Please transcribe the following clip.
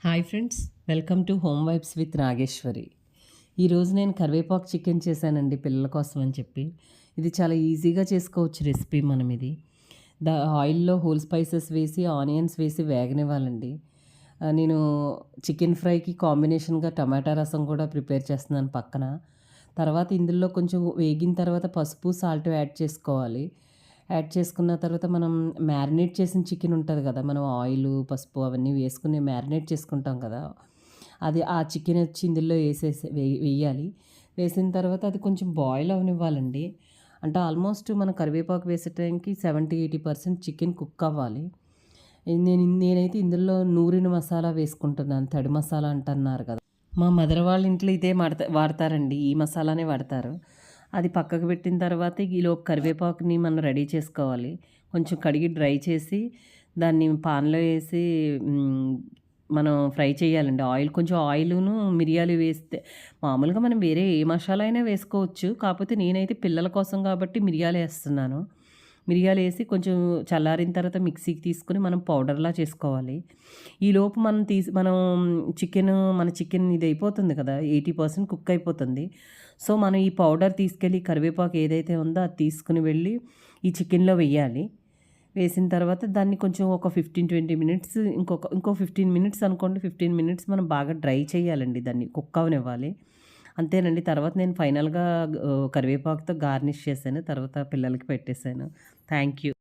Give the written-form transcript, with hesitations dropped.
Hi friends, welcome to home vibes with Nageshwari. ఈరోజు నేను కరివేపాకు చికెన్ చేశానండి పిల్లల కోసం అని చెప్పి. ఇది చాలా ఈజీగా చేసుకోవచ్చు రెసిపీ మనం ఇది. ఆయిల్లో హోల్ స్పైసెస్ వేసి ఆనియన్స్ వేసి వేగనివ్వాలండి. నేను చికెన్ ఫ్రైకి కాంబినేషన్గా టమాటా రసం కూడా ప్రిపేర్ చేస్తున్నాను పక్కన. తర్వాత ఇందులో కొంచెం వేగిన తర్వాత పసుపు సాల్ట్ యాడ్ చేసుకోవాలి. యాడ్ చేసుకున్న తర్వాత మనం మ్యారినేట్ చేసిన చికెన్ ఉంటుంది కదా, మనం ఆయిలు పసుపు అవన్నీ వేసుకుని మ్యారినేట్ చేసుకుంటాం కదా, అది ఆ చికెన్ వచ్చి ఇందులో వేయాలి. వేసిన తర్వాత అది కొంచెం బాయిల్ అవనివ్వాలండి. అంటే ఆల్మోస్ట్ మనం కరివేపాకు వేసే టైంకి 70-80% చికెన్ కుక్ అవ్వాలి. నేనైతే ఇందులో నూరిన మసాలా వేసుకుంటున్నాను. తడి మసాలా అంటున్నారు కదా, మా మదర్ వాళ్ళ ఇంట్లో ఇదే వాడతారండి, ఈ మసాలానే వాడతారు. అది పక్కకు పెట్టిన తర్వాత ఈలోపు కరివేపాకుని మనం రెడీ చేసుకోవాలి. కొంచెం కడిగి డ్రై చేసి దాన్ని పాన్లో వేసి మనం ఫ్రై చేయాలండి. కొంచెం ఆయిలును మిరియాలు వేస్తే, మామూలుగా మనం వేరే ఏ మసాలా అయినా వేసుకోవచ్చు, కాకపోతే నేనైతే పిల్లల కోసం కాబట్టి మిరియాలు వేస్తున్నాను. మిరియాలు వేసి కొంచెం చల్లారిన తర్వాత మిక్సీకి తీసుకొని మనం పౌడర్లా చేసుకోవాలి. ఈలోపు మనం మన చికెన్ ఇది అయిపోతుంది కదా, 80% కుక్ అయిపోతుంది. సో మనం ఈ పౌడర్ తీసుకెళ్ళి కరివేపాకు ఏదైతే ఉందో అది తీసుకుని వెళ్ళి ఈ చికెన్లో వేయాలి. వేసిన తర్వాత దాన్ని కొంచెం ఒక 15-20 మినిట్స్, ఇంకో 15 మినిట్స్ అనుకోండి, 15 మినిట్స్ మనం బాగా డ్రై చేయాలండి, దాన్ని కుక్ అవనివ్వాలి. అంతేనండి. తర్వాత నేను ఫైనల్గా కరివేపాకుతో గార్నిష్ చేశాను. తర్వాత పిల్లలకి పెట్టేశాను. Thank you.